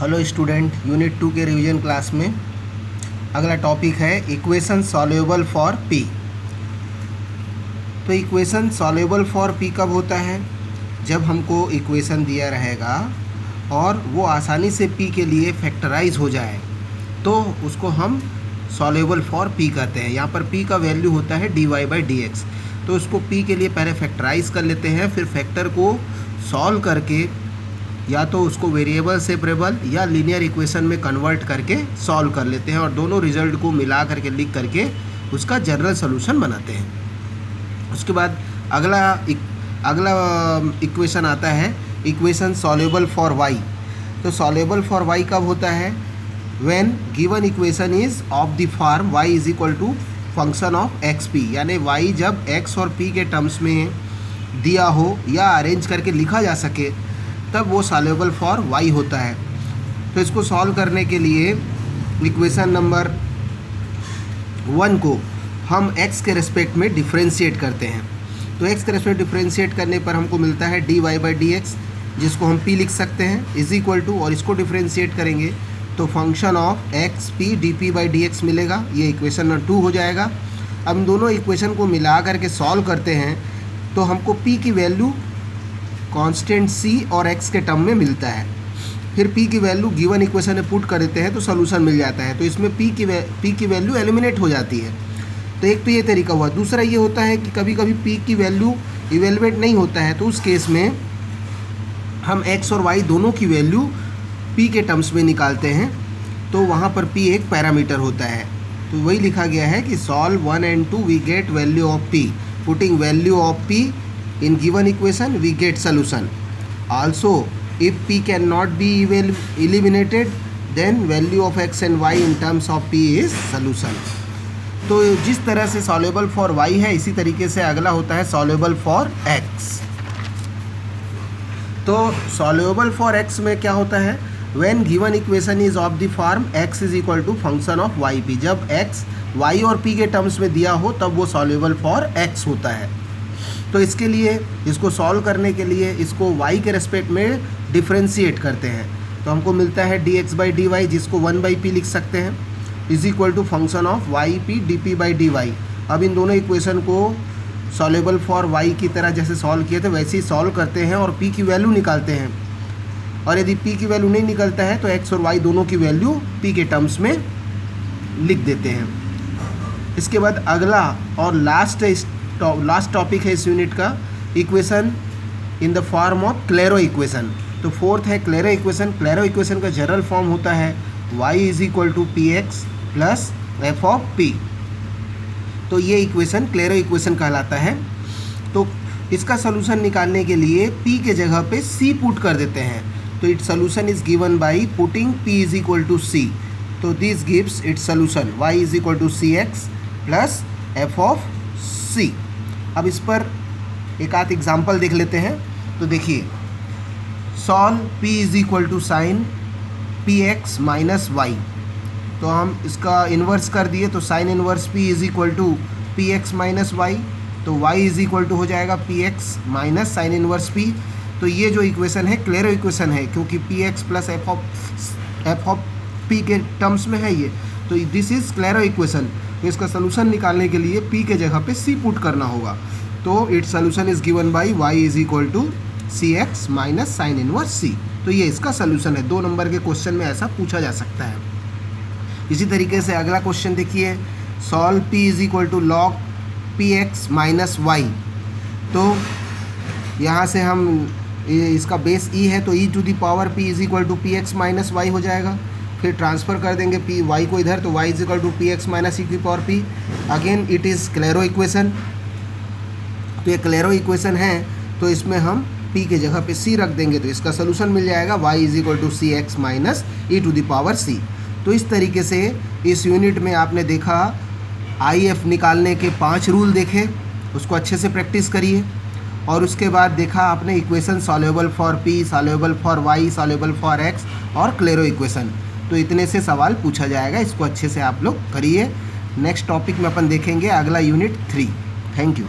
Hello student, unit 2 के revision class में अगला टॉपिक है इक्वेशन सॉल्यूबल फॉर पी। तो इक्वेशन सॉल्यूबल फॉर पी कब होता है? जब हमको इक्वेशन दिया रहेगा और वो आसानी से पी के लिए फैक्टराइज हो जाए तो उसको हम सॉल्यूबल फॉर पी कहते हैं। यहाँ पर पी का वैल्यू होता है dy/dx। तो उसको पी के लिए पहले फैक्टराइज कर लेते हैं, फिर फैक्टर को सॉल्व करके या तो उसको वेरिएबल सेपरेबल या लीनियर इक्वेशन में कन्वर्ट करके सॉल्व कर लेते हैं और दोनों रिजल्ट को मिला करके लिख करके उसका जनरल सॉल्यूशन बनाते हैं। उसके बाद अगला इक्वेशन आता है इक्वेशन सॉल्यूबल फॉर y। तो सॉल्यूबल फॉर y कब होता है? When given equation is of the form y is equal to function of xp, यानी y जब x और p के टर्म्स में दिया हो या अरेंज करके लिखा जा सके तब वो सॉल्यूबल फॉर y होता है। तो इसको सॉल्व करने के लिए इक्वेशन नंबर 1 को हम x के रेस्पेक्ट में डिफ्रेंशिएट करते हैं। तो x के रेस्पेक्ट डिफ्रेंशिएट करने पर हमको मिलता है dy/dx, जिसको हम p लिख सकते हैं, इज इक्वल टू, और इसको डिफ्रेंशिएट करेंगे तो फंक्शन ऑफ xp dp/dx मिलेगा। ये इक्वेशन नंबर 2 हो जाएगा। अब हम दोनों इक्वेशन को मिला करके सॉल्व करते हैं तो हमको p की वैल्यू कांस्टेंट c और x के टर्म में मिलता है। फिर p की वैल्यू गिवन इक्वेशन में पुट कर देते हैं तो सोल्यूशन मिल जाता है। तो इसमें p की वैल्यू एलिमिनेट हो जाती है। तो एक तो ये तरीका हुआ। दूसरा ये होता है कि कभी कभी p की वैल्यू इवेलुएट नहीं होता है, तो उस केस में हम x और y दोनों की वैल्यू p के टर्म्स में निकालते हैं। तो वहाँ पर p एक पैरामीटर होता है। तो वही लिखा गया है कि solve 1 and 2 we get value of p, putting value of p in given equation we get solution. Also if p cannot be eliminated then value of x and y in terms of p is solution. तो जिस तरह से soluble for y है इसी तरीके से अगला होता है सॉल्यूबल फॉर x। तो सॉल्यूबल फॉर x में क्या होता है? when given equation is of the form x is equal to function of yp, जब x y और p के टर्म्स में दिया हो तब वो सॉल्यूबल फॉर x होता है। तो इसके लिए इसको सॉल्व करने के लिए इसको y के रेस्पेक्ट में डिफ्रेंशिएट करते हैं तो हमको मिलता है dx/dy, जिसको 1/p लिख सकते हैं, is equal to function of yp dp/dy। अब इन दोनों इक्वेशन को सॉल्यूबल फॉर y की तरह जैसे सॉल्व किए थे वैसे ही सॉल्व करते हैं और p की वैल्यू निकालते हैं। और यदि p की वैल्यू नहीं निकलता है तो x और y दोनों की वैल्यू p के टर्म्स में लिख देते हैं। इसके बाद अगला और लास्ट टॉपिक है इस यूनिट का equation in the form of Clairaut equation. तो फोर्थ है क्लेरो इक्वेशन। क्लेरो इक्वेशन का जनरल फॉर्म होता है y is equal to px plus F of p। तो ये इक्वेशन क्लेरो इक्वेशन कहलाता है। तो इसका सोल्यूशन निकालने के लिए p के जगह पे c पुट कर देते हैं। तो its solution is given by putting p is equal to c। तो this gives its solution y is equal to cx plus F of c। अब इस पर एक आध एग्जाम्पल देख लेते हैं। तो देखिए, solve p is equal to sine px minus y। तो हम इसका इन्वर्स कर दिए तो sine inverse p is equal to px minus y। तो y इज इक्वल टू हो जाएगा px minus sine inverse p। तो ये जो इक्वेशन है क्लेरो इक्वेशन है क्योंकि px plus F of p के टर्म्स में है ये। तो दिस इज क्लेरो इक्वेशन। तो इसका सोल्यूशन निकालने के लिए p के जगह पे c पुट करना होगा। तो its solution is given by y is equal to cx minus sine inverse c। तो ये इसका सोल्यूशन है। 2 नंबर के क्वेश्चन में ऐसा पूछा जा सकता है। इसी तरीके से अगला क्वेश्चन देखिए, solve p is equal to log px minus y। तो यहाँ से हम इसका बेस e है तो e to the power p is equal to px minus y हो जाएगा। फिर ट्रांसफ़र कर देंगे p y को इधर तो y is equal to px minus E की power p। Again it is Clairaut equation. तो ये क्लेरो इक्वेशन है तो इसमें हम p के जगह पे c रख देंगे तो इसका सोल्यूशन मिल जाएगा y is equal to cx minus E to the power c। तो इस तरीके से इस यूनिट में आपने देखा IF निकालने के 5 रूल देखे, उसको अच्छे से प्रैक्टिस करिए। और उसके बाद देखा आपने equation soluble for p, soluble for y, soluble for x और क्लेरो इक्वेशन। तो इतने से सवाल पूछा जाएगा, इसको अच्छे से आप लोग करिए। नेक्स्ट टॉपिक में अपन देखेंगे अगला यूनिट 3। Thank you.